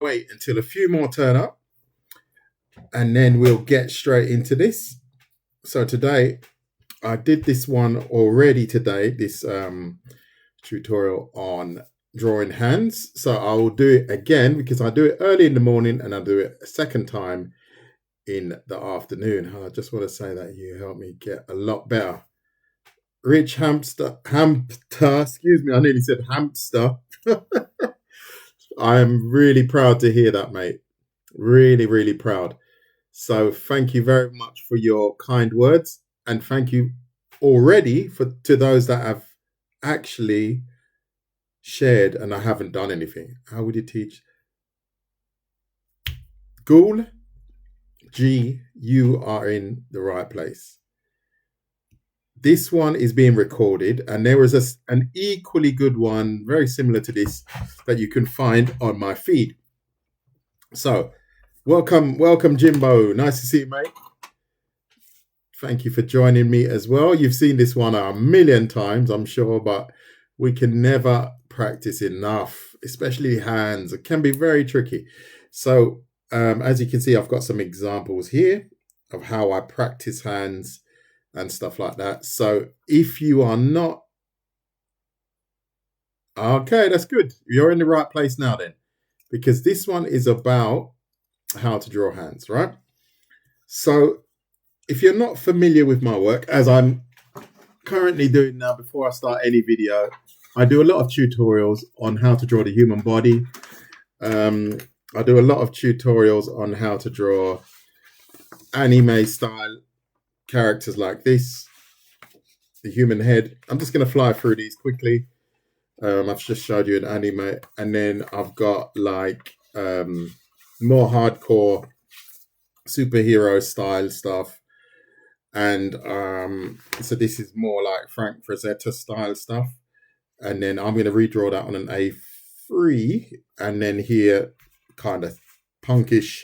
wait until a few more turn up and then we'll get straight into this. So today I did this one already today, this tutorial on drawing hands. So I will do it again because I do it early in the morning and I'll do it a second time in the afternoon. And I just want to say that you helped me get a lot better. Rich hamster, excuse me, I nearly said hamster. I'm really proud to hear that, mate. Really, really proud. So thank you very much for your kind words, and thank you already to those that have actually shared and I haven't done anything. How would you teach? Ghoul, G, you are in the right place. This one is being recorded, and there is an equally good one, very similar to this, that you can find on my feed. So, welcome, Jimbo. Nice to see you, mate. Thank you for joining me as well. You've seen this one a million times, I'm sure, but we can never practice enough, especially hands. It can be very tricky. So, as you can see, I've got some examples here of how I practice hands and stuff like that. So if you are not, okay, that's good. You're in the right place now then, because this one is about how to draw hands, right? So if you're not familiar with my work, as I'm currently doing now before I start any video, I do a lot of tutorials on how to draw the human body. I do a lot of tutorials on how to draw anime style characters like this, the human head. I'm just going to fly through these quickly. I've just showed you an anime, and then I've got like more hardcore superhero style stuff, and so this is more like Frank Frazetta style stuff, and then I'm going to redraw that on an A3, and then here kind of punkish,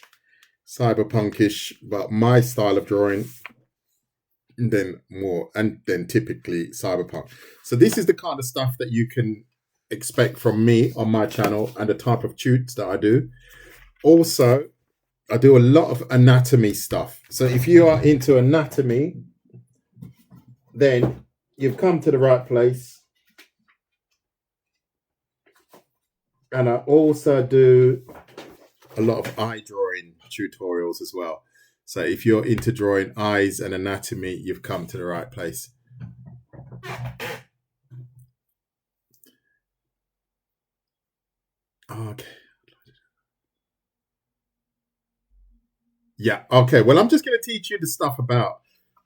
cyberpunkish, but my style of drawing. And then typically cyberpunk. So this is the kind of stuff that you can expect from me on my channel and the type of tutes that I do. Also, I do a lot of anatomy stuff. So if you are into anatomy, then you've come to the right place. And I also do a lot of eye drawing tutorials as well. So if you're into drawing eyes and anatomy, you've come to the right place. Okay. Yeah, okay. Well, I'm just going to teach you the stuff about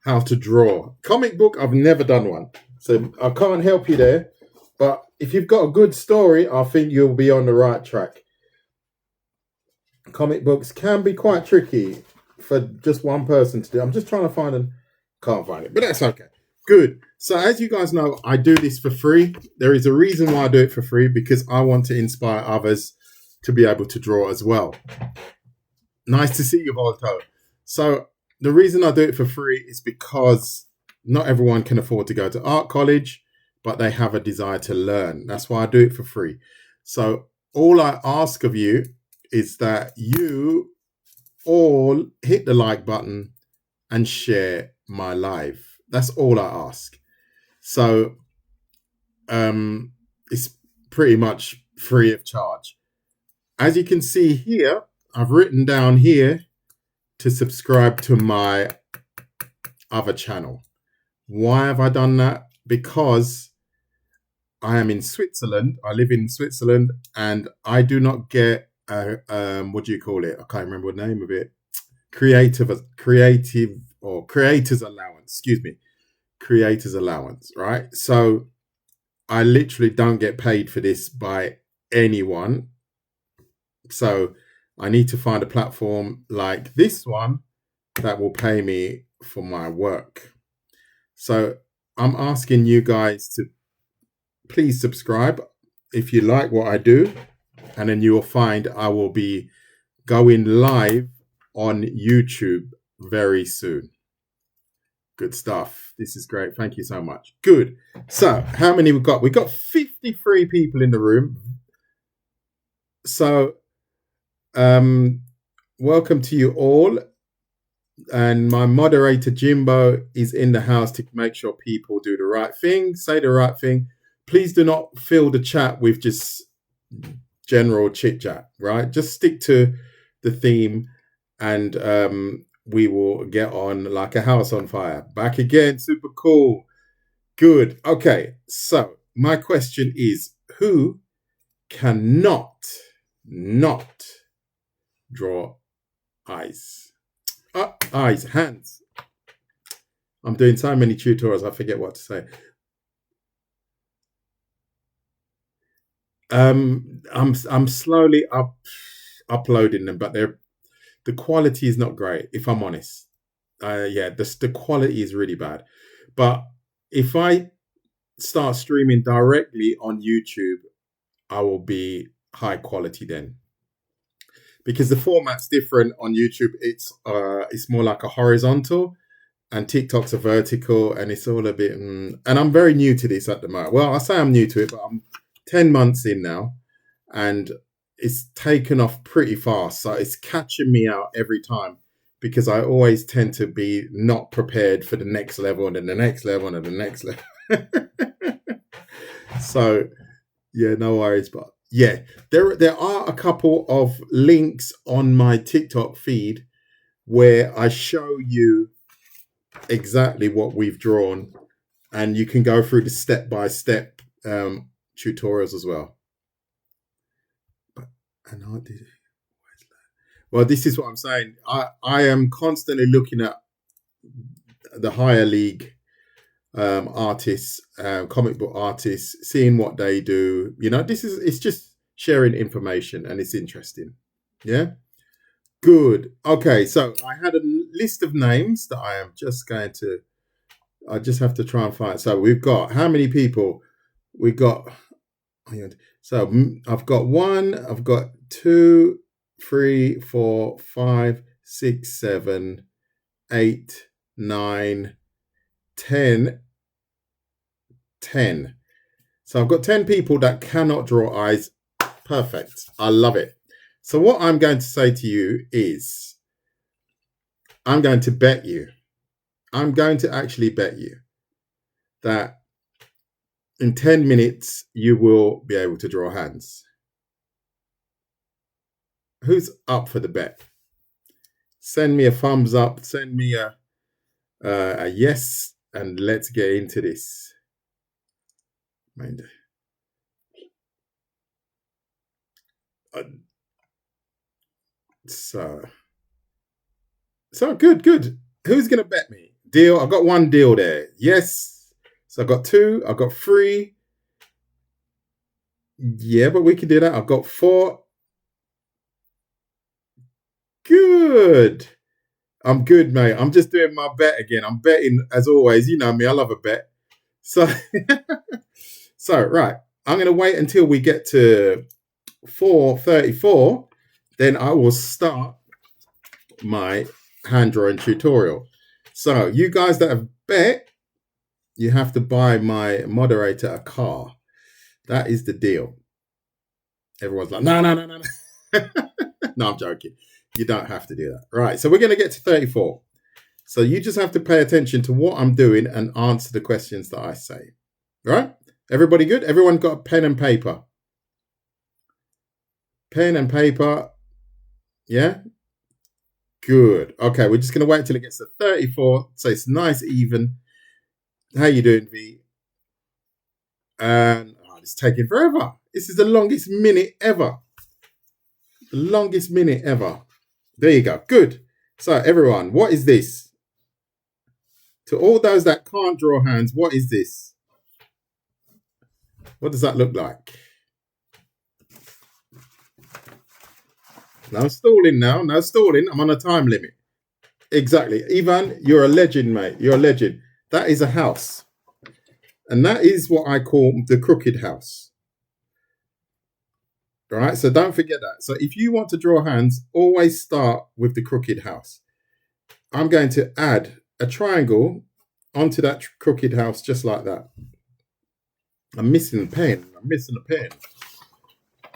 how to draw. Comic book, I've never done one. So I can't help you there. But if you've got a good story, I think you'll be on the right track. Comic books can be quite tricky for just one person to do. I'm just trying to find them. Can't find it, but that's okay. Good. So as you guys know, I do this for free. There is a reason why I do it for free, because I want to inspire others to be able to draw as well. Nice to see you, Volto. So the reason I do it for free is because not everyone can afford to go to art college, but they have a desire to learn. That's why I do it for free. So all I ask of you is that you all hit the like button and share my live. That's all I ask. So it's pretty much free of charge. As you can see here, I've written down here to subscribe to my other channel. Why have I done that? Because I am in Switzerland. I live in Switzerland, and I do not get what do you call it? I can't remember the name of it. Creators allowance. Excuse me, creators allowance. Right. So I literally don't get paid for this by anyone. So I need to find a platform like this one that will pay me for my work. So I'm asking you guys to please subscribe if you like what I do, and then you will find I will be going live on YouTube very soon. Good stuff. This is great. Thank you so much. Good. So how many we've got? We've got 53 people in the room. So Welcome to you all. And my moderator, Jimbo, is in the house to make sure people do the right thing, say the right thing. Please do not fill the chat with just general chit chat, right? Just stick to the theme and we will get on like a house on fire. Back again, super cool. Good. Okay, so my question is, who cannot not draw eyes? Eyes, hands. I'm doing so many tutorials, I forget what to say. I'm slowly uploading them, but the quality is not great, if I'm honest. Yeah, the quality is really bad. But if I start streaming directly on YouTube, I will be high quality then. Because the format's different on YouTube. It's more like a horizontal, and TikTok's a vertical, and it's all a bit. And I'm very new to this at the moment. Well, I say I'm new to it, but I'm 10 months in now, and it's taken off pretty fast. So it's catching me out every time because I always tend to be not prepared for the next level and then the next level and the next level. So yeah, no worries. But yeah, there are a couple of links on my TikTok feed where I show you exactly what we've drawn, and you can go through the step-by-step tutorials as well. Well, this is what I'm saying. I am constantly looking at the higher league artists, comic book artists, seeing what they do. You know, it's just sharing information, and it's interesting. Yeah. Good. Okay, so I had a list of names that I am just going to. I just have to try and find. So we've got how many people? We got. So I've got 1. I've got 2, 3, 4, 5, 6, 7, 8, 9, 10. 10. So I've got 10 people that cannot draw eyes. Perfect. I love it. So what I'm going to say to you is, I'm going to bet you. I'm going to actually bet you that in 10 minutes, you will be able to draw hands. Who's up for the bet? Send me a thumbs up. Send me a yes, and let's get into this. Mind. So good. Who's going to bet me? Deal. I've got 1 deal there. Yes. So I've got 2. I've got 3. Yeah, but we can do that. I've got 4. Good. I'm good, mate. I'm just doing my bet again. I'm betting as always. You know me. I love a bet. So, right. I'm going to wait until we get to 4:34. Then I will start my hand drawing tutorial. So you guys that have bet, you have to buy my moderator a car. That is the deal. Everyone's like, no. No, I'm joking. You don't have to do that. Right. So we're going to get to 34. So you just have to pay attention to what I'm doing and answer the questions that I say. Right? Everybody good? Everyone got a pen and paper? Pen and paper. Yeah? Good. Okay, we're just going to wait until it gets to 34. So it's nice, even. How you doing, V? And it's taking forever. This is the longest minute ever. The longest minute ever. There you go. Good. So everyone, what is this? To all those that can't draw hands, what is this? What does that look like? No stalling now. No stalling. I'm on a time limit. Exactly. Ivan, you're a legend, mate. You're a legend. That is a house. And that is what I call the crooked house. All right. So don't forget that. So if you want to draw hands, always start with the crooked house. I'm going to add a triangle onto that crooked house just like that. I'm missing a pen.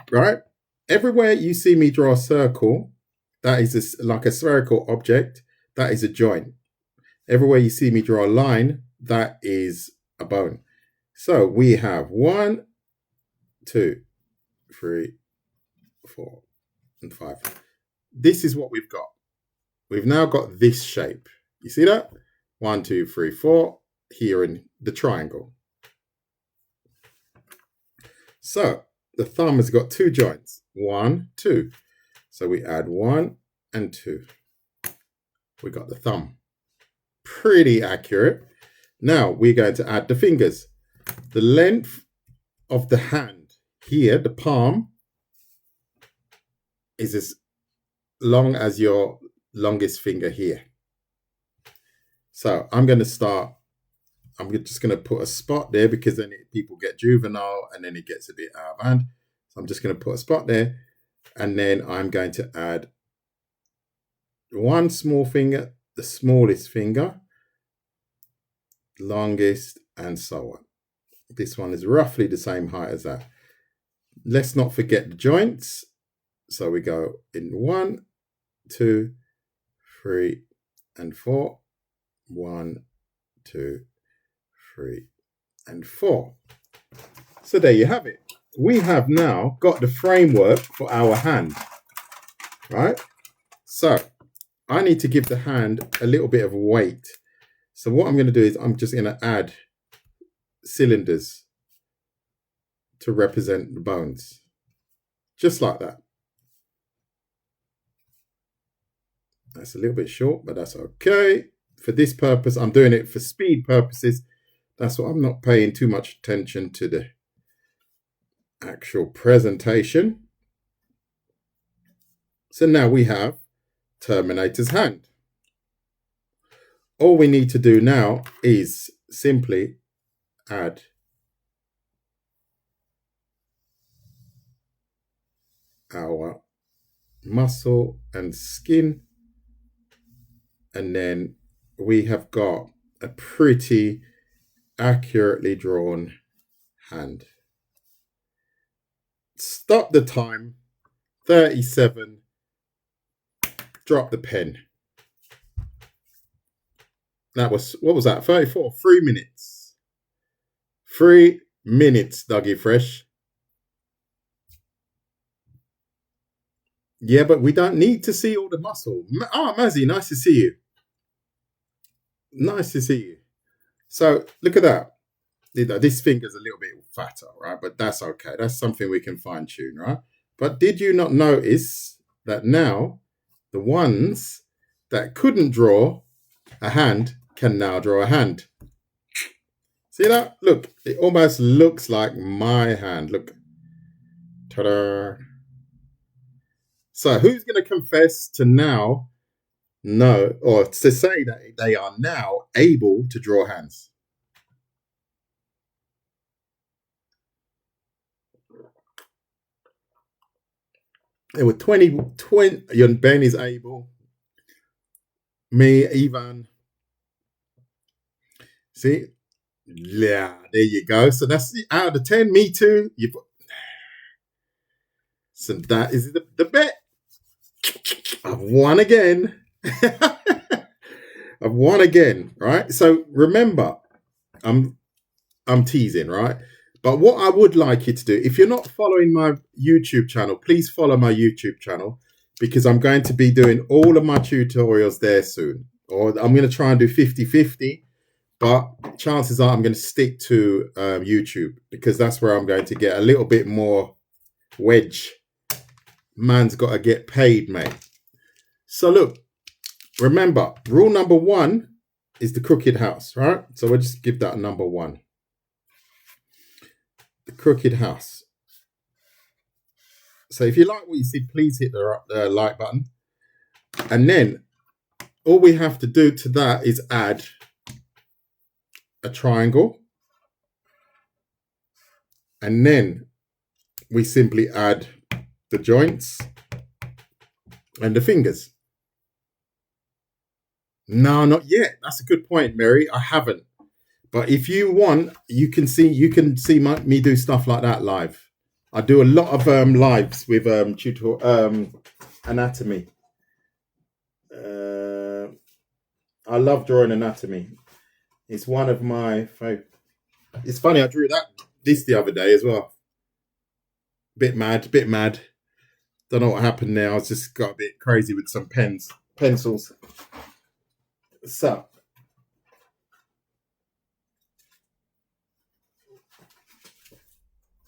Right? everywhere you see me draw a circle, that is like a spherical object, that is a joint. Everywhere you see me draw a line, that is a bone. So we have 1, 2, 3, 4, and 5. This is what we've got. We've now got this shape. You see that? 1, 2, 3, 4 here in the triangle. So the thumb has got 2 joints. 1, 2. So we add 1 and 2. We got the thumb. Pretty accurate. Now we're going to add the fingers. The length of the hand here, the palm, is as long as your longest finger here. So I'm going to start. I'm just going to put a spot there because then people get juvenile and then it gets a bit out of hand. So I'm just going to put a spot there, and then I'm going to add 1 small finger, the smallest finger, longest, and so on. This one is roughly the same height as that. Let's not forget the joints. So we go in 1, 2, 3, and 4. 1, 2, 3, and 4. So there you have it. We have now got the framework for our hand, right? So I need to give the hand a little bit of weight. So what I'm going to do is I'm just going to add cylinders to represent the bones, just like that. That's a little bit short, but that's okay. For this purpose, I'm doing it for speed purposes. That's why I'm not paying too much attention to the actual presentation. So now we have Terminator's hand. All we need to do now is simply add our muscle and skin, and then we have got a pretty accurately drawn hand. Stop the time. 37. Drop the pen. That was, what was that? 34. 3 minutes. 3 minutes, Dougie Fresh. Yeah, but we don't need to see all the muscle. Mazzy, nice to see you. Nice to see you. So look at that. This finger's a little bit fatter, right? But that's okay. That's something we can fine tune, right? But did you not notice that now the ones that couldn't draw a hand can now draw a hand? See that? Look, it almost looks like my hand. Look. Ta-da. So who's going to confess to now know, or to say that they are now able to draw hands? There were 20, Ben is able. Me, Ivan. See? Yeah, there you go. So that's out of the 10. Me too. So that is the bet. I've won again. I've won again, right? So remember, I'm teasing, right? But what I would like you to do, if you're not following my YouTube channel, please follow my YouTube channel, because I'm going to be doing all of my tutorials there soon. Or I'm going to try and do 50-50, but chances are I'm going to stick to YouTube, because that's where I'm going to get a little bit more wedge. Man's got to get paid, mate. So look, remember, rule number 1 is the crooked house, right? So we'll just give that number 1. The crooked house. So if you like what you see, please hit the like button. And then all we have to do to that is add a triangle. And then we simply add the joints and the fingers. No, not yet. That's a good point, Mary. I haven't. But if you want, you can see me do stuff like that live. I do a lot of lives with anatomy. I love drawing anatomy. It's one of my favorite. It's funny, I drew this the other day as well. Bit mad. Don't know what happened there. I was just got a bit crazy with some pencils. So,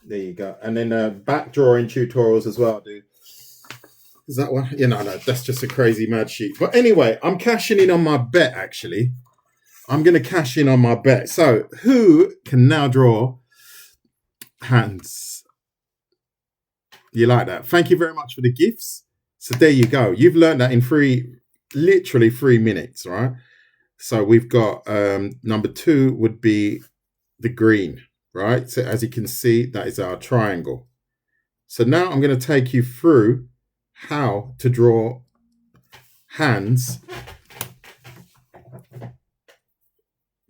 there you go. And then back drawing tutorials as well, dude. Is that one? Yeah, no, that's just a crazy mad sheet. But anyway, I'm cashing in on my bet, actually. I'm going to cash in on my bet. So, who can now draw hands? You like that? Thank you very much for the gifts. So there you go. You've learned that in literally 3 minutes, right? So we've got number 2 would be the green, right? So as you can see, that is our triangle. So now I'm going to take you through how to draw hands.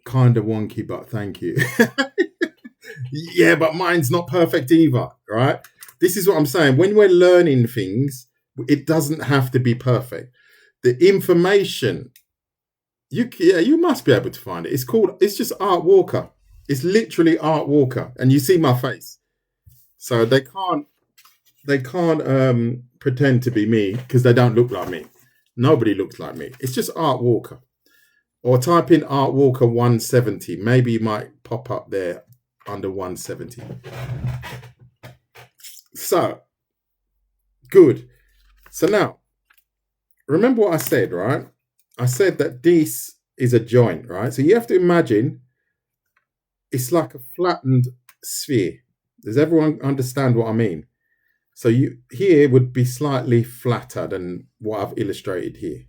Kind of wonky, but thank you. Yeah, but mine's not perfect either, right? This is what I'm saying. When we're learning things, it doesn't have to be perfect. The information, you must be able to find it. It's just Art Walker. It's literally Art Walker, and you see my face. So they can't pretend to be me because they don't look like me. Nobody looks like me. It's just Art Walker. Or type in Art Walker 170. Maybe you might pop up there under 170. So, good. So now, remember what I said, right? I said that this is a joint, right? So you have to imagine it's like a flattened sphere. Does everyone understand what I mean? So here would be slightly flatter than what I've illustrated here.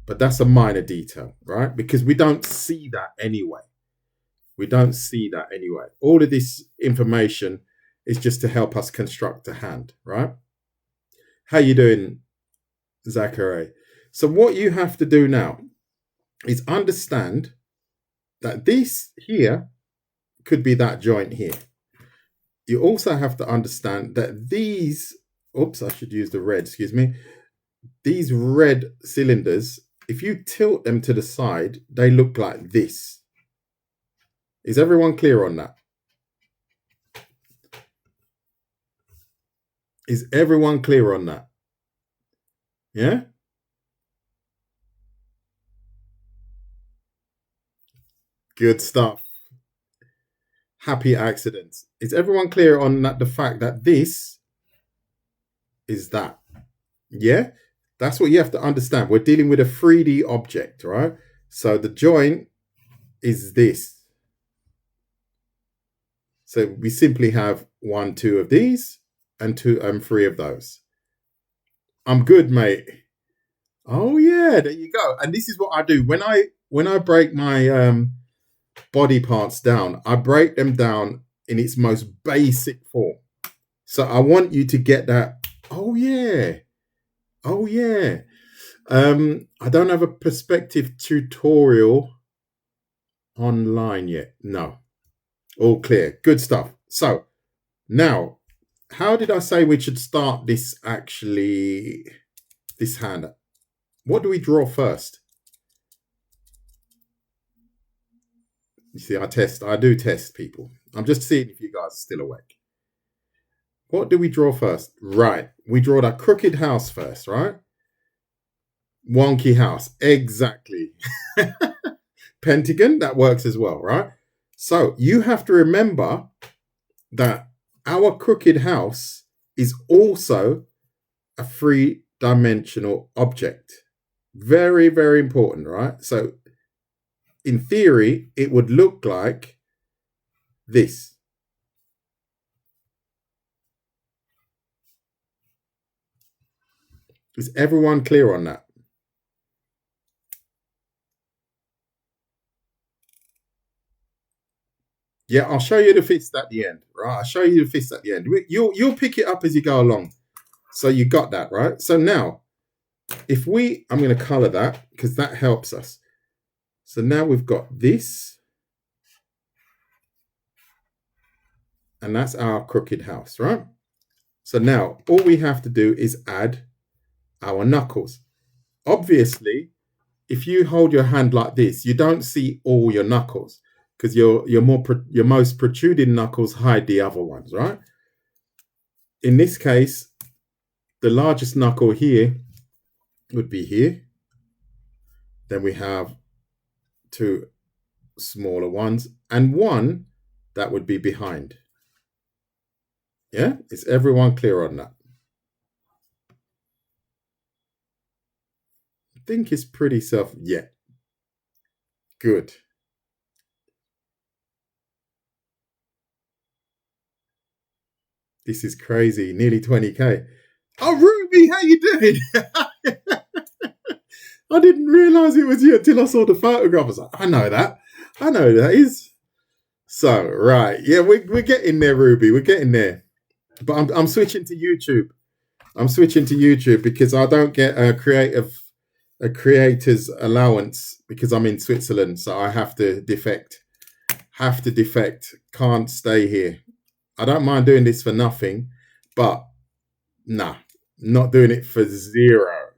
But that's a minor detail, right? Because we don't see that anyway. All of this information is just to help us construct a hand, right? How you doing, Zachary? So what you have to do now is understand that this here could be that joint here. You also have to understand that these, I should use the red, excuse me. These red cylinders, if you tilt them to the side, they look like this. Is everyone clear on that? Is everyone clear on that? Yeah? Good stuff. Happy accidents. Is everyone clear on that? The fact that this is that? Yeah? That's what you have to understand. We're dealing with a 3D object, right? So the joint is this. So we simply have 1, 2 of these and 2 and 3 of those. I'm good, mate. Oh yeah, there you go. And this is what I do when I break my body parts down. I break them down in its most basic form. So I want you to get that. Oh yeah. I don't have a perspective tutorial online yet. No. All clear. Good stuff. So now, how did I say we should start this hand? What do we draw first? You see, I do test people. I'm just seeing if you guys are still awake. What do we draw first? Right. We draw that crooked house first, right? Wonky house. Exactly. Pentagon, that works as well, right? So you have to remember that our crooked house is also a 3-dimensional object. Very, very important, right? So in theory, it would look like this. Is everyone clear on that? Yeah, I'll show you the fist at the end, right? I'll show you the fist at the end. You'll pick it up as you go along. So you got that, right? So now, I'm going to color that because that helps us. So now we've got this. And that's our crooked house, right? So now all we have to do is add our knuckles. Obviously, if you hold your hand like this, you don't see all your knuckles because your most protruding knuckles hide the other ones, right? In this case, the largest knuckle here would be here. Then we have two smaller ones and one that would be behind. Yeah, is everyone clear on that? I think it's pretty self. Yeah, good. This is crazy. Nearly 20K. Oh, Ruby, how you doing? I didn't realize it was you until I saw the photograph. I was like, I know that. I know who that is. So, right. Yeah, we're getting there, Ruby. We're getting there. But I'm switching to YouTube. I'm switching to YouTube because I don't get a creator's allowance because I'm in Switzerland. So I have to defect. Can't stay here. I don't mind doing this for nothing, but nah, not doing it for zero.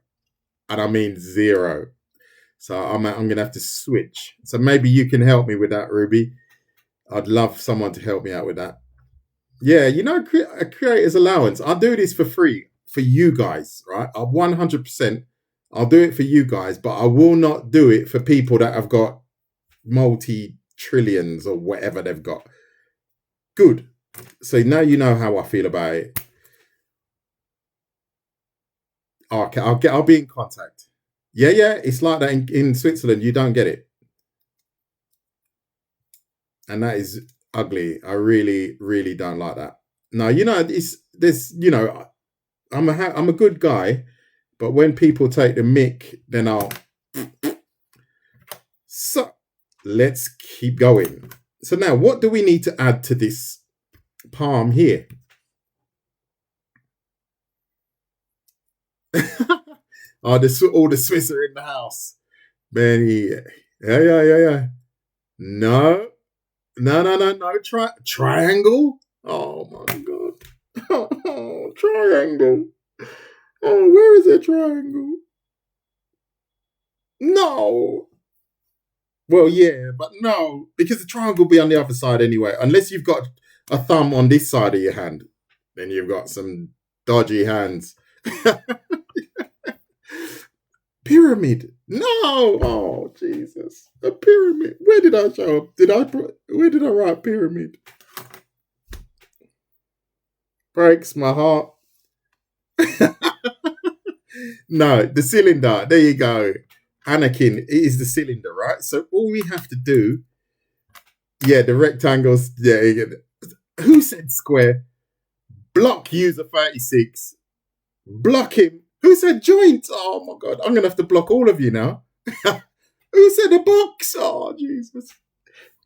And I mean zero. So I'm going to have to switch. So maybe you can help me with that, Ruby. I'd love someone to help me out with that. Yeah, a creator's allowance. I'll do this for free for you guys, right? I'll 100%. I'll do it for you guys, but I will not do it for people that have got multi-trillions or whatever they've got. Good. So now you know how I feel about it. Okay, I'll be in contact. Yeah, it's like that in Switzerland. You don't get it, and that is ugly. I really, really don't like that. No, I'm a good guy, but when people take the mick, then I'll. So let's keep going. So now, what do we need to add to this palm here? All the Swiss are in the house. Benny. Yeah. No. Triangle? Oh my god. Oh, triangle. Oh, where is a triangle? No. Well, yeah, but no, because the triangle will be on the other side anyway. Unless you've got a thumb on this side of your hand, then you've got some dodgy hands. Pyramid. No. Oh, Jesus. A pyramid. Where did I show up? Where did I write pyramid? Breaks my heart. No, the cylinder. There you go. Anakin, it is the cylinder, right? So all we have to do, yeah, the rectangles. Yeah. Who said square? Block user 36. Block him. Who said joint? Oh my god, I'm gonna have to block all of you now. Who said a box? Oh Jesus.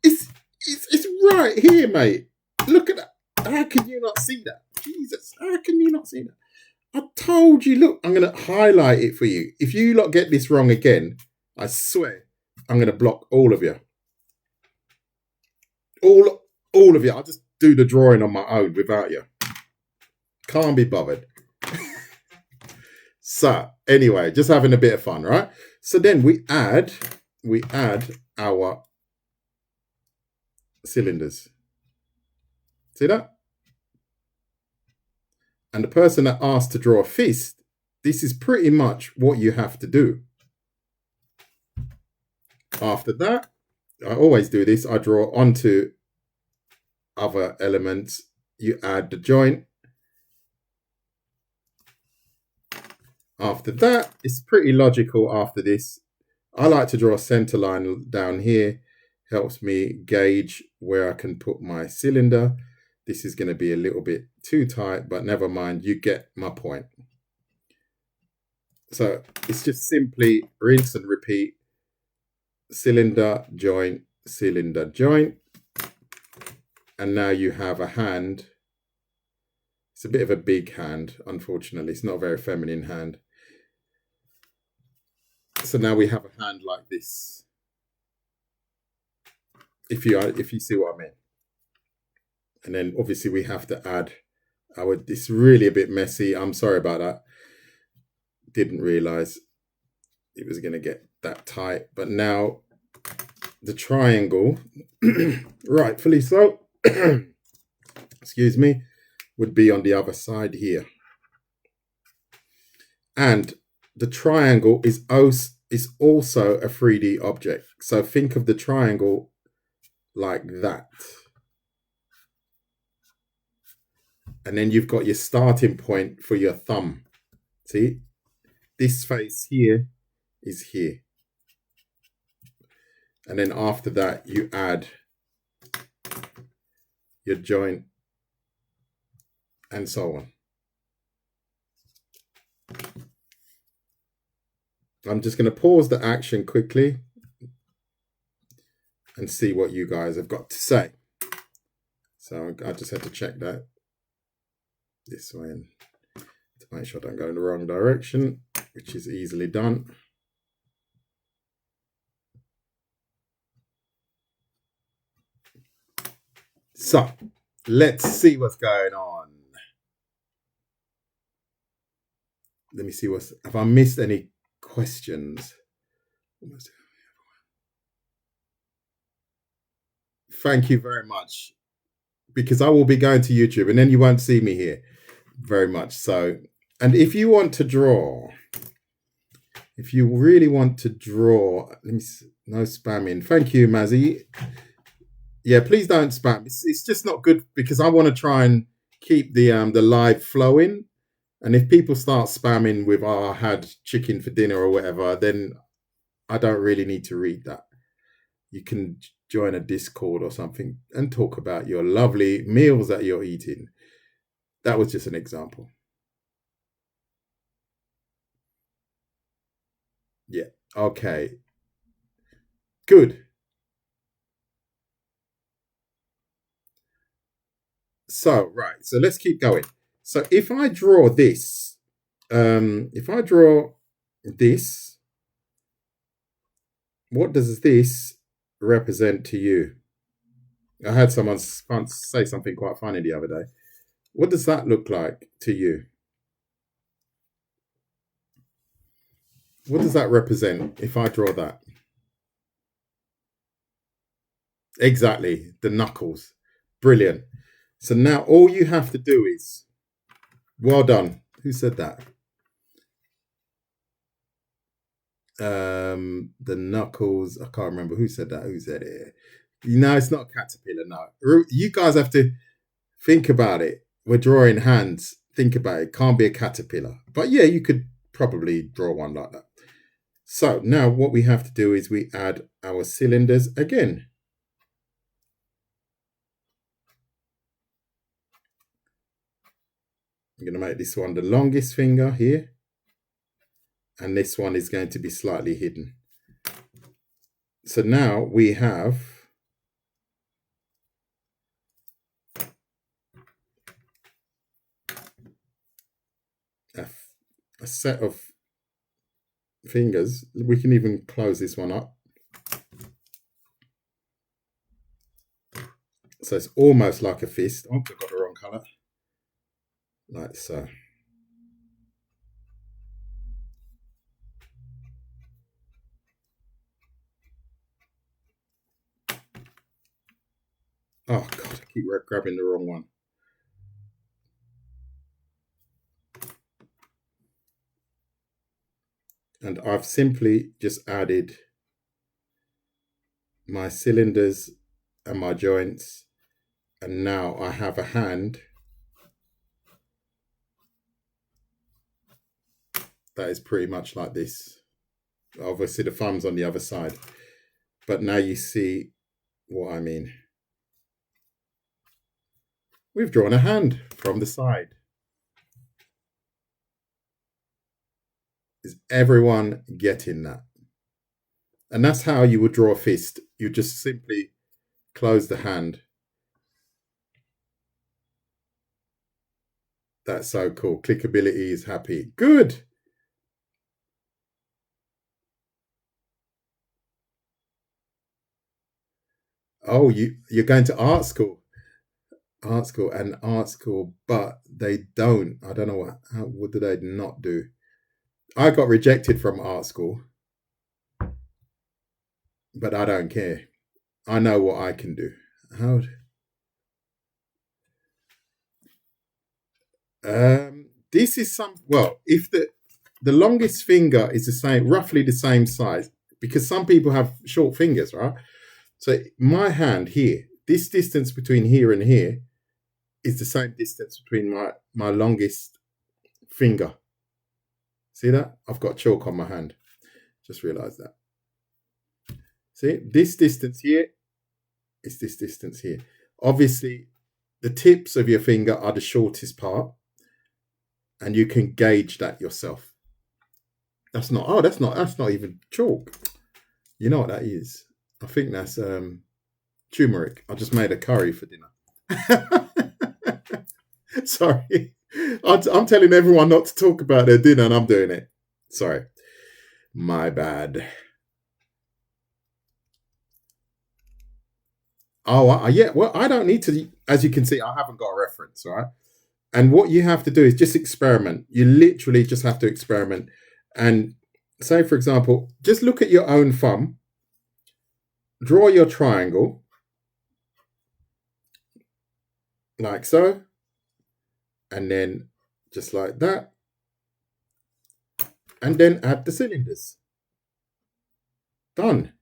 It's right here, mate. Look at that. How can you not see that? Jesus, how can you not see that? I told you, look, I'm going to highlight it for you. If you lot get this wrong again, I swear, I'm going to block all of you. All of you. I'll just do the drawing on my own without you. Can't be bothered. So, anyway, just having a bit of fun, right? So then we add our cylinders. See that? And the person that asked to draw a fist, this is pretty much what you have to do. After that, I always do this. I draw onto other elements. You add the joint. After that, it's pretty logical after this. I like to draw a center line down here. Helps me gauge where I can put my cylinder. This is going to be a little bit too tight, but never mind. You get my point. So it's just simply rinse and repeat. Cylinder, joint, cylinder, joint. And now you have a hand. It's a bit of a big hand, unfortunately. It's not a very feminine hand. So now we have a hand like this. If you see what I mean. And then obviously we have to add it's really a bit messy. I'm sorry about that. Didn't realize it was going to get that tight. But now the triangle, rightfully so, excuse me, would be on the other side here. And the triangle is also a 3D object. So think of the triangle like that. And then you've got your starting point for your thumb. See, this face here is here. And then after that, you add your joint and so on. I'm just going to pause the action quickly and see what you guys have got to say. So I just had to check that this way and to make sure I don't go in the wrong direction, which is easily done. So let's see what's going on. Let me see have I missed any questions? Thank you very much, because I will be going to YouTube and then you won't see me here very much. So, and if you want to draw, if you really want to draw, let me see, no spamming. Thank you, Mazzy. Yeah, please don't spam. It's just not good, because I want to try and keep the live flowing. And if people start spamming with I had chicken for dinner or whatever, then I don't really need to read that. You can join a Discord or something and talk about your lovely meals that you're eating. That was just an example. Yeah. Okay. Good. So, right. So let's keep going. So if I draw this, what does this represent to you? I had someone say something quite funny the other day. What does that look like to you? What does that represent if I draw that? Exactly, the knuckles. Brilliant. So now all you have to do is, well done. Who said that? The knuckles. I can't remember who said that. Who said it? No, it's not a caterpillar. No, you guys have to think about it. We're drawing hands. Think about it. Can't be a caterpillar. But yeah, you could probably draw one like that. So now what we have to do is we add our cylinders again. I'm going to make this one the longest finger here. And this one is going to be slightly hidden. So now we have a set of fingers. We can even close this one up. So it's almost like a fist. Oh, I've got the wrong color. Like so. Oh God, I keep grabbing the wrong one. And I've simply just added my cylinders and my joints. And now I have a hand that is pretty much like this. Obviously the thumb's on the other side. But now you see what I mean. We've drawn a hand from the side. Is everyone getting that? And that's how you would draw a fist. You just simply close the hand. That's so cool. Clickability is happy. Good. Oh, you're going to art school. art school and art school, but they don't. I don't know what do they not do. I got rejected from art school, but I don't care. I know what I can do. How? This is some. Well, if the longest finger is the same, roughly the same size, because some people have short fingers, right? So my hand here, this distance between here and here is the same distance between my longest finger. See that? I've got chalk on my hand. Just realized that. See, this distance here is this distance here. Obviously, the tips of your finger are the shortest part, and you can gauge that yourself. That's not even chalk. You know what that is? I think that's turmeric. I just made a curry for dinner. Sorry. I'm telling everyone not to talk about their dinner and I'm doing it. Sorry. My bad. Oh, yeah. Well, I don't need to. As you can see, I haven't got a reference, right? And what you have to do is just experiment. You literally just have to experiment. And say, for example, just look at your own thumb, draw your triangle, like so, and then just like that, and then add the cylinders. Done.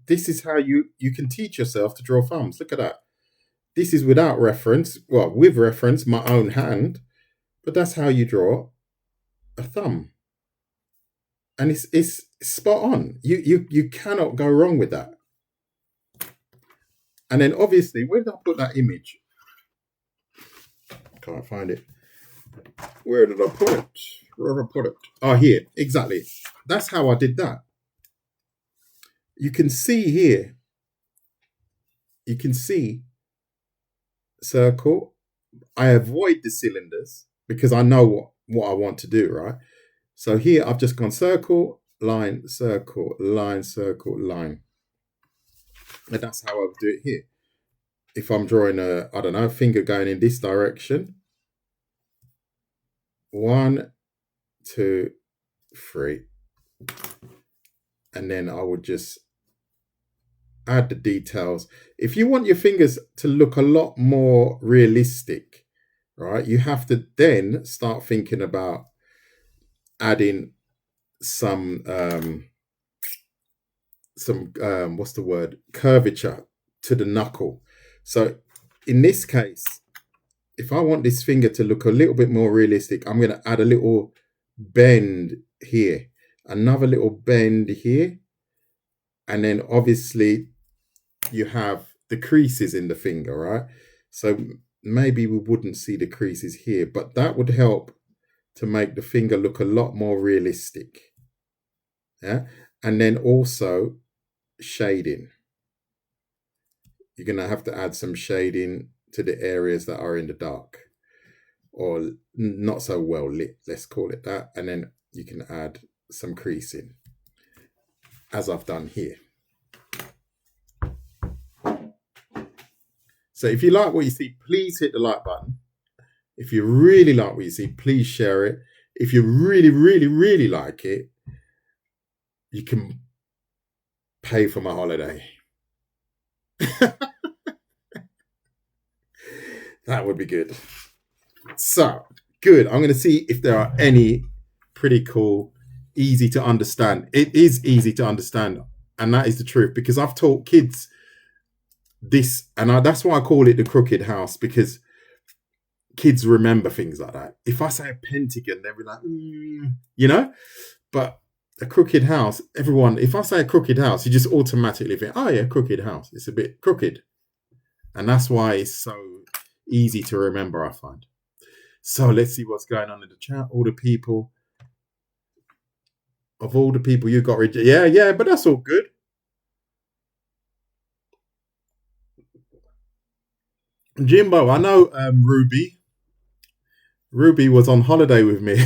This is how you can teach yourself to draw thumbs. Look at that. This is without reference, well, with reference, my own hand, but that's how you draw a thumb. And it's spot on. You cannot go wrong with that. And then obviously, where did I put that image? Can't find it. Where did I put it? Where did I put it? Oh, here. Exactly. That's how I did that. You can see here. You can see circle. I avoid the cylinders because I know what I want to do, right? So here I've just gone circle, line, circle, line, circle, line. And that's how I would do it here. If I'm drawing I don't know, finger going in this direction. 1, 2, 3. And then I would just add the details. If you want your fingers to look a lot more realistic, right, you have to then start thinking about adding some what's the word, curvature to the knuckle. So in this case, if I want this finger to look a little bit more realistic, I'm going to add a little bend here, another little bend here, and then obviously you have the creases in the finger, right? So maybe we wouldn't see the creases here, but that would help to make the finger look a lot more realistic. Yeah. And then also shading. You're going to have to add some shading to the areas that are in the dark or not so well lit, let's call it that. And then you can add some creasing, as I've done here. So if you like what you see, please hit the like button. If you really like what you see, please share it. If you really, really, really like it, you can pay for my holiday. That would be good. So, good. I'm going to see if there are any pretty cool, easy to understand. It is easy to understand, and that is the truth, because I've taught kids this, and that's why I call it the crooked house, because kids remember things like that. If I say a pentagon, they'll be like, you know? But a crooked house, everyone, if I say a crooked house, you just automatically think, oh yeah, crooked house. It's a bit crooked. And that's why it's so easy to remember, I find. So let's see what's going on in the chat. All the people you got, yeah, but that's all good. Jimbo, I know Ruby. Ruby was on holiday with me.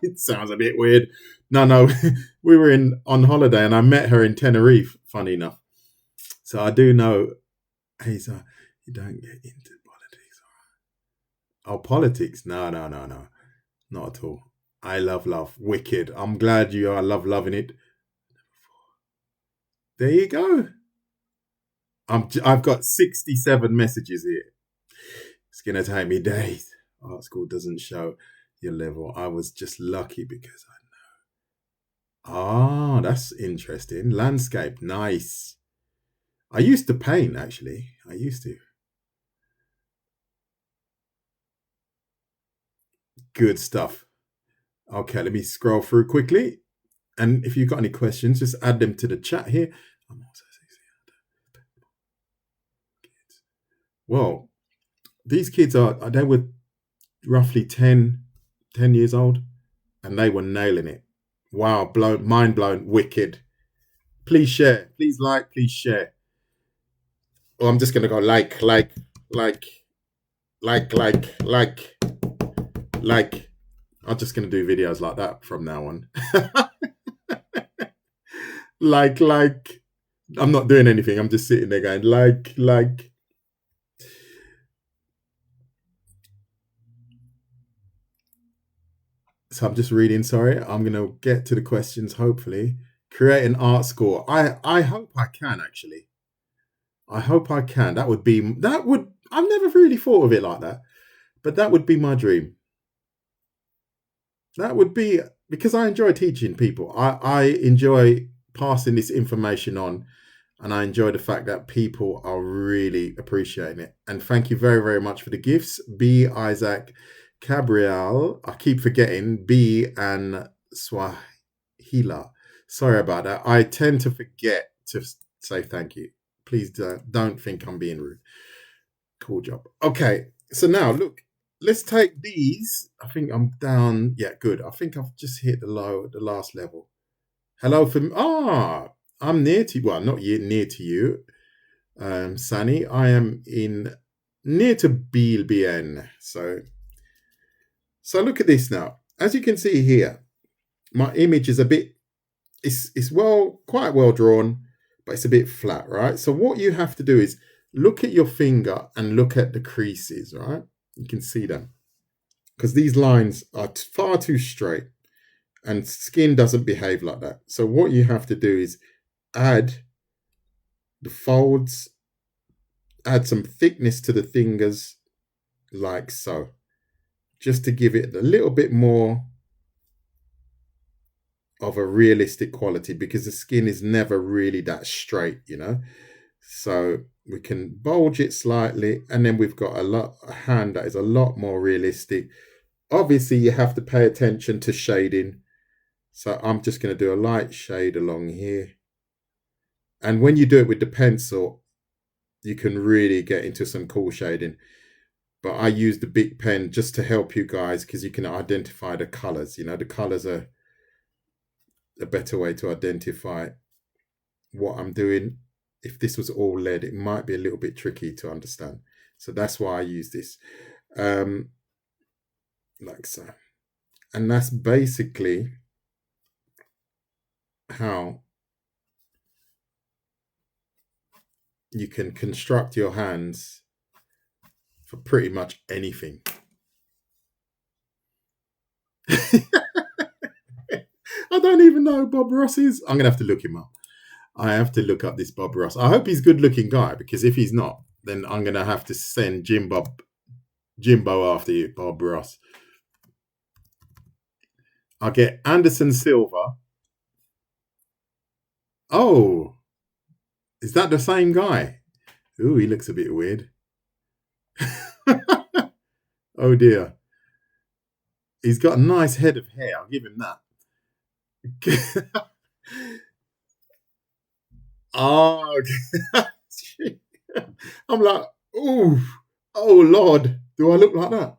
It sounds a bit weird. No, we were on holiday and I met her in Tenerife, funny enough. So I do know, Hazel, you don't get into Oh, politics. No, no, no, no. Not at all. I love love. Wicked. I'm glad you are loving it. There you go. I've got 67 messages here. It's gonna take me days. Art school doesn't show your level. I was just lucky because that's interesting. Landscape, nice. I used to paint actually. I used to. Good stuff. Okay, let me scroll through quickly. And if you've got any questions, just add them to the chat here. I'm also well, these kids they were roughly 10 years old, and they were nailing it. Wow, mind blown, wicked. Please share, please like, please share. Well, I'm just gonna go like. I'm just gonna do videos like that from now on. like. I'm not doing anything. I'm just sitting there going like. So I'm just reading. Sorry, I'm gonna get to the questions. Hopefully, create an art score. I hope I can actually. I hope I can. That would. I've never really thought of it like that, but that would be my dream. That would be because I enjoy teaching people. I enjoy passing this information on, and I enjoy the fact that people are really appreciating it. And thank you very, very much for the gifts. B. Isaac Cabriel. I keep forgetting B and Swahila. Sorry about that. I tend to forget to say thank you. Please don't think I'm being rude. Cool job. Okay, so now look, let's take these. I think I'm down. Yeah, good. I think I've just hit the last level. Hello from I'm near to not near to you, Sunny. I am near to Bilbien. So look at this now. As you can see here, my image is a bit. It's quite well drawn, but it's a bit flat, right? So what you have to do is look at your finger and look at the creases, right? You can see them because these lines are far too straight, and skin doesn't behave like that. So what you have to do is add the folds, add some thickness to the fingers, like so, just to give it a little bit more of a realistic quality, because the skin is never really that straight, So we can bulge it slightly, and then we've got a hand that is a lot more realistic. Obviously, you have to pay attention to shading. So I'm just going to do a light shade along here. And when you do it with the pencil, you can really get into some cool shading. But I use the big pen just to help you guys, because you can identify the colors. The colors are a better way to identify what I'm doing. If this was all lead, it might be a little bit tricky to understand. So that's why I use this. Like so. And that's basically how you can construct your hands for pretty much anything. I don't even know who Bob Ross is. I'm going to have to look him up. I have to look up this Bob Ross. I hope he's a good looking guy, because if he's not, then I'm going to have to send Jimbo after you, Bob Ross. I'll get Anderson Silva. Oh, is that the same guy? Ooh, he looks a bit weird. Oh dear. He's got a nice head of hair. I'll give him that. Oh, I'm like, oh Lord, do I look like that?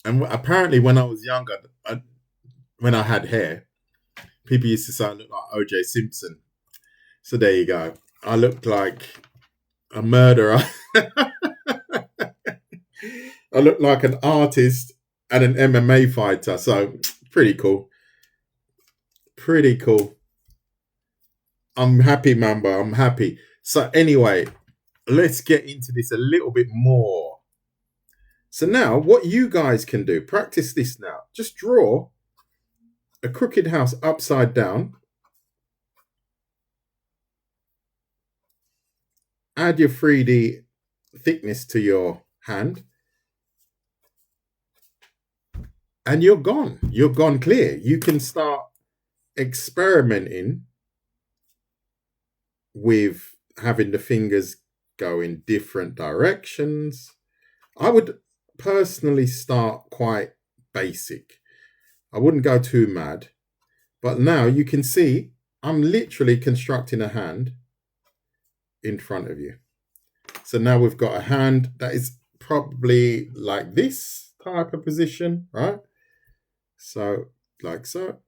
And apparently, when I was younger, when I had hair, people used to say I looked like O.J. Simpson. So there you go. I looked like a murderer. I look like an artist and an MMA fighter. So pretty cool. Pretty cool. I'm happy, Mamba. I'm happy. So anyway, let's get into this a little bit more. So now what you guys can do, practice this now. Just draw a crooked house upside down. Add your 3D thickness to your hand. And you're gone. You're gone clear. You can start experimenting with having the fingers go in different directions. I would personally start quite basic. I wouldn't go too mad. But now you can see I'm literally constructing a hand in front of you. So now we've got a hand that is probably like this type of position, right? So like so.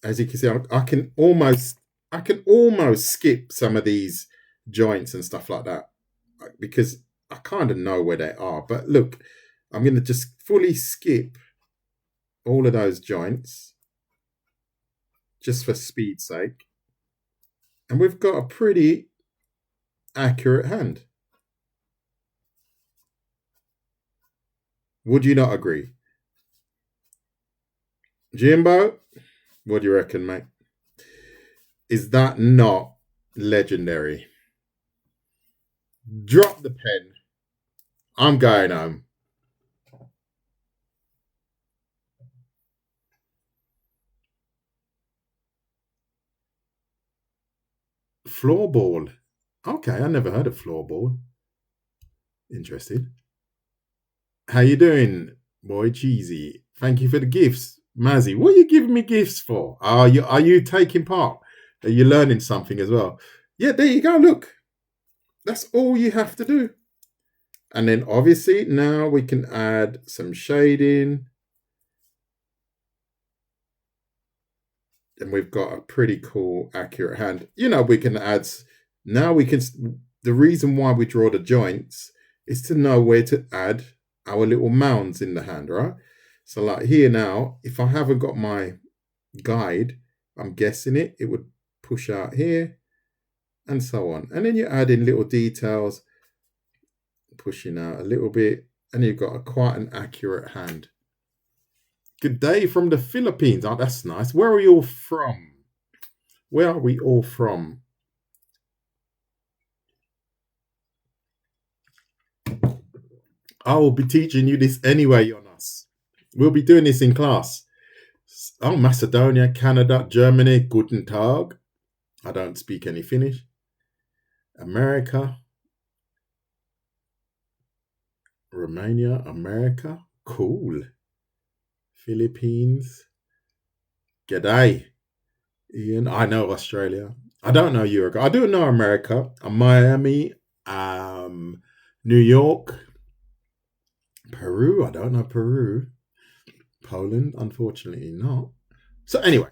As you can see, I can almost skip some of these joints and stuff like that because I kind of know where they are. But look, I'm going to just fully skip all of those joints just for speed's sake. And we've got a pretty accurate hand. Would you not agree? Jimbo, what do you reckon, mate? Is that not legendary? Drop the pen. I'm going home. Floorball. Okay, I never heard of floorball. Interested. How you doing, boy Cheesy? Thank you for the gifts. Mazzy, what are you giving me gifts for? Are you taking part? Are you learning something as well? Yeah, there you go. Look. That's all you have to do. And then obviously now we can add some shading. And we've got a pretty cool, accurate hand. You know, we can add, now we can, the reason why we draw the joints is to know where to add our little mounds in the hand, right? So like here now, if I haven't got my guide, I'm guessing it would push out here and so on. And then you add in little details, pushing out a little bit, and you've got quite an accurate hand. Good day from the Philippines. Oh, that's nice. Where are you all from? Where are we all from? I will be teaching you this anyway, Jonas. We'll be doing this in class. Oh, Macedonia, Canada, Germany, Guten Tag. I don't speak any Finnish. America. Romania, America. Cool. Philippines. G'day. Ian, I know Australia. I don't know Uruguay. I do know America. Miami, New York, Peru. I don't know Peru. Poland, unfortunately not. So anyway,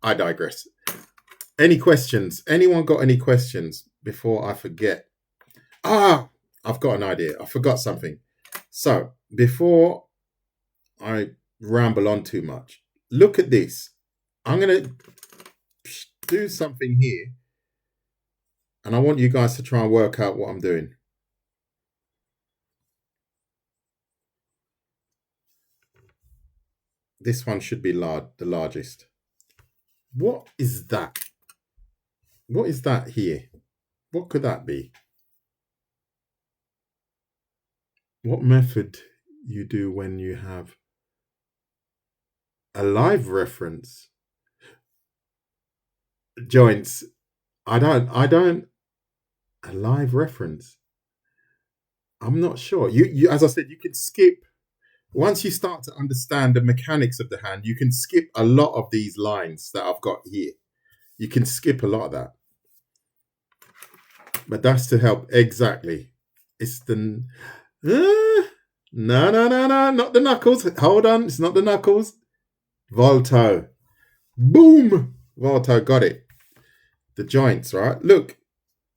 I digress. Any questions? Anyone got any questions before I forget? I've got an idea. I forgot something. So before I ramble on too much, look at this. I'm going to do something here, and I want you guys to try and work out what I'm doing. This one should be the largest. What is that? What is that here? What could that be? What method you do when you have a live reference? Joints. I don't a live reference. I'm not sure. You as I said, you can skip. Once you start to understand the mechanics of the hand, you can skip a lot of these lines that I've got here. You can skip a lot of that. But that's to help. Exactly. It's the... no, not the knuckles. Hold on. It's not the knuckles. Volto. Boom. Volto, got it. The joints, right? Look.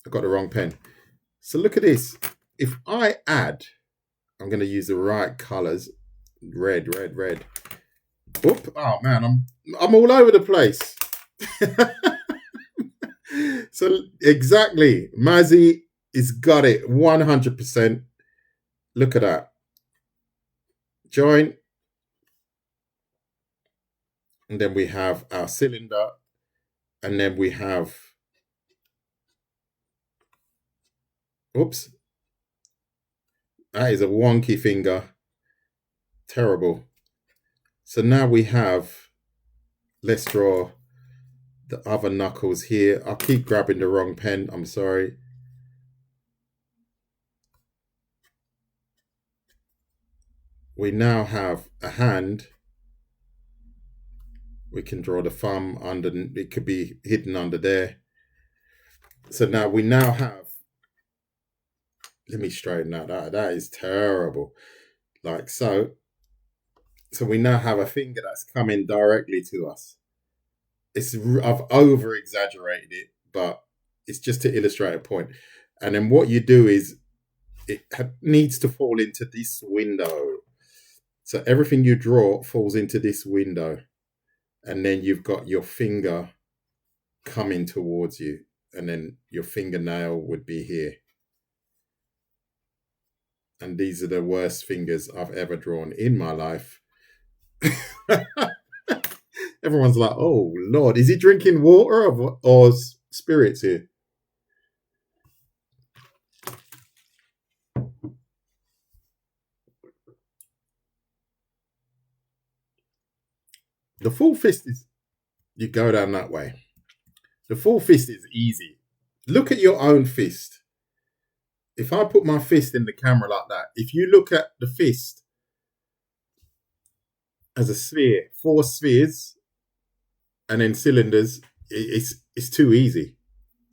I got the wrong pen. So look at this. If I add... I'm going to use the right colors. Red. Oop. Oh, man. I'm all over the place. So exactly, Mazzy is got it 100%. Look at that. Join, and then we have our cylinder, and then we have, oops, that is a wonky finger. Terrible. So now we have, let's draw the other knuckles here. I'll keep grabbing the wrong pen. I'm sorry. We now have a hand. We can draw the thumb under, it could be hidden under there. So now we now have, let me straighten that out. That is terrible. Like so. So we now have a finger that's coming directly to us. I've over exaggerated it, but it's just to illustrate a point. And then what you do is it needs to fall into this window. So everything you draw falls into this window. And then you've got your finger coming towards you. And then your fingernail would be here. And these are the worst fingers I've ever drawn in my life. Everyone's like, oh, Lord, is he drinking water or spirits here? The full fist is, you go down that way. The full fist is easy. Look at your own fist. If I put my fist in the camera like that, if you look at the fist as a sphere, 4 spheres, and then cylinders, it's too easy.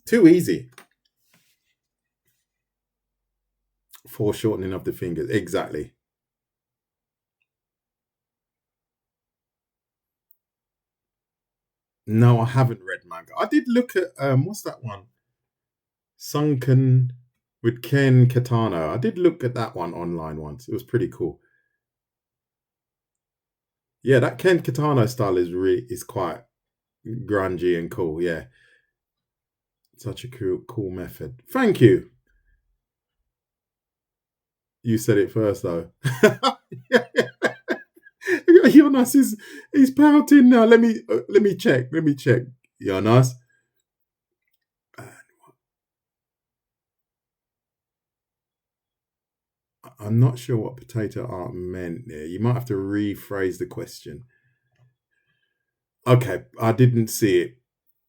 Too easy. Foreshortening of the fingers. Exactly. No, I haven't read manga. I did look at what's that one? Sunken with Ken Katana. I did look at that one online once. It was pretty cool. Yeah, that Ken Katana style is quite grungy and cool. Yeah, such a cool method. Thank you. You said it first though. Jonas he's pouting now. Let me check. Jonas. I'm not sure what potato art meant there. You might have to rephrase the question. Okay, I didn't see it.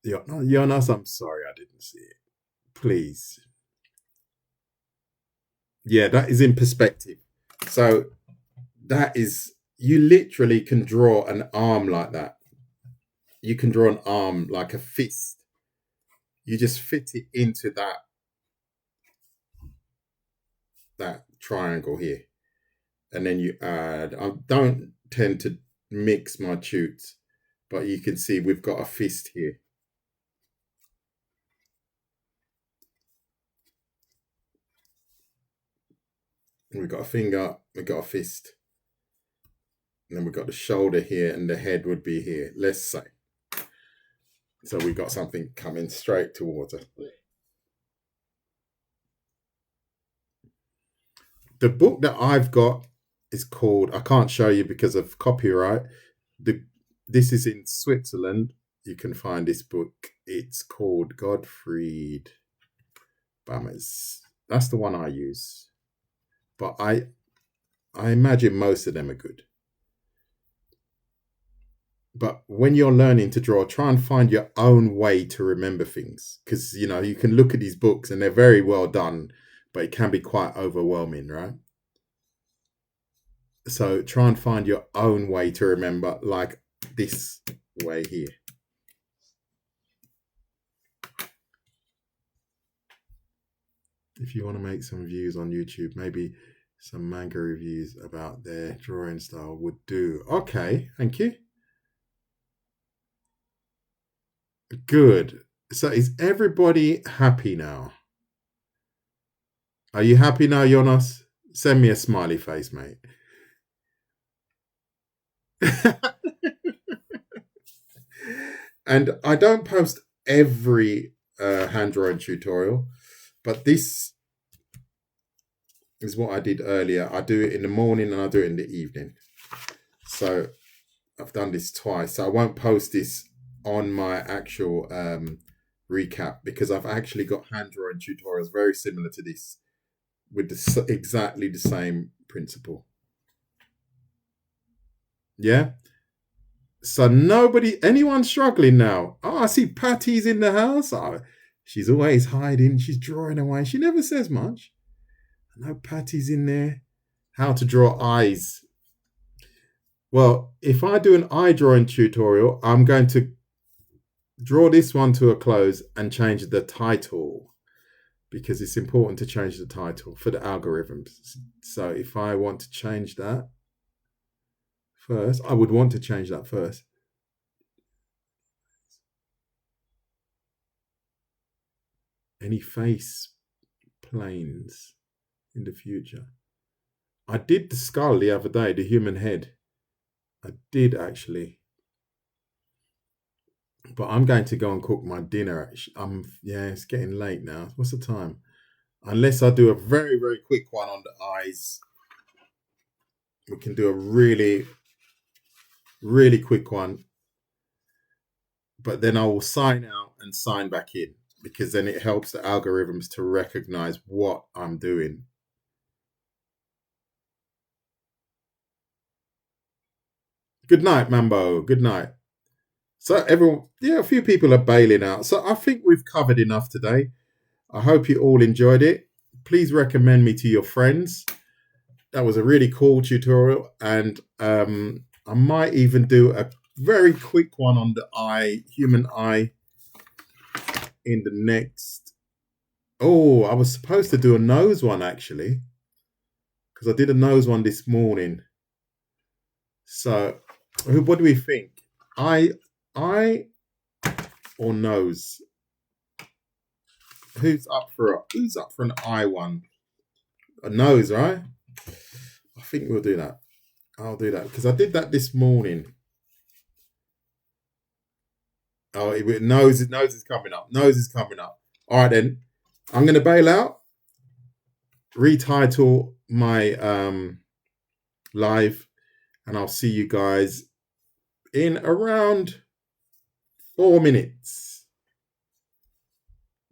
Jonas, I'm sorry I didn't see it. Please. Yeah, that is in perspective. So that is, you literally can draw an arm like that. You can draw an arm like a fist. You just fit it into that triangle here. And then you add, I don't tend to mix my toots, but you can see we've got a fist here. We've got a finger, we've got a fist. And then we've got the shoulder here and the head would be here, let's say. So we've got something coming straight towards us. The book that I've got is called, I can't show you because of copyright. This is in Switzerland. You can find this book. It's called Gottfried Bammers. That's the one I use. But I imagine most of them are good. But when you're learning to draw, try and find your own way to remember things. Because, you can look at these books and they're very well done, but it can be quite overwhelming, right? So try and find your own way to remember, like this way here. If you want to make some views on YouTube, maybe some manga reviews about their drawing style would do. Okay, thank you. Good. So is everybody happy now? Are you happy now, Jonas? Send me a smiley face, mate. And I don't post every hand drawing tutorial, but this is what I did earlier. I do it in the morning and I do it in the evening. So I've done this twice. So I won't post this on my actual recap because I've actually got hand drawing tutorials very similar to this with exactly the same principle. Yeah. So anyone struggling now? Oh, I see Patty's in the house. Oh, she's always hiding. She's drawing away. She never says much. I know Patty's in there. How to draw eyes. Well, if I do an eye drawing tutorial, I'm going to draw this one to a close and change the title because it's important to change the title for the algorithms. So if I want to change that first, I would want to change that first. Any face planes in the future? I did the skull the other day, the human head. I did actually. But I'm going to go and cook my dinner. It's getting late now. What's the time? Unless I do a very, very quick one on the eyes. We can do a really, really quick one. But then I will sign out and sign back in because then it helps the algorithms to recognize what I'm doing. Good night, Mambo. Good night. So everyone, a few people are bailing out. So I think we've covered enough today. I hope you all enjoyed it. Please recommend me to your friends. That was a really cool tutorial, and I might even do a very quick one on the human eye in the next. Oh, I was supposed to do a nose one actually, because I did a nose one this morning. So, what do we think? Eye or nose? Who's up for an eye one? A nose, right? I think we'll do that. I'll do that because I did that this morning. Oh, nose is coming up. Nose is coming up. All right, then. I'm going to bail out, retitle my live, and I'll see you guys in around 4 minutes.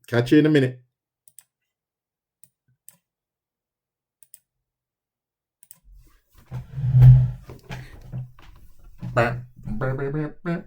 Catch you in a minute. Bah, bah, bah, bah, bah.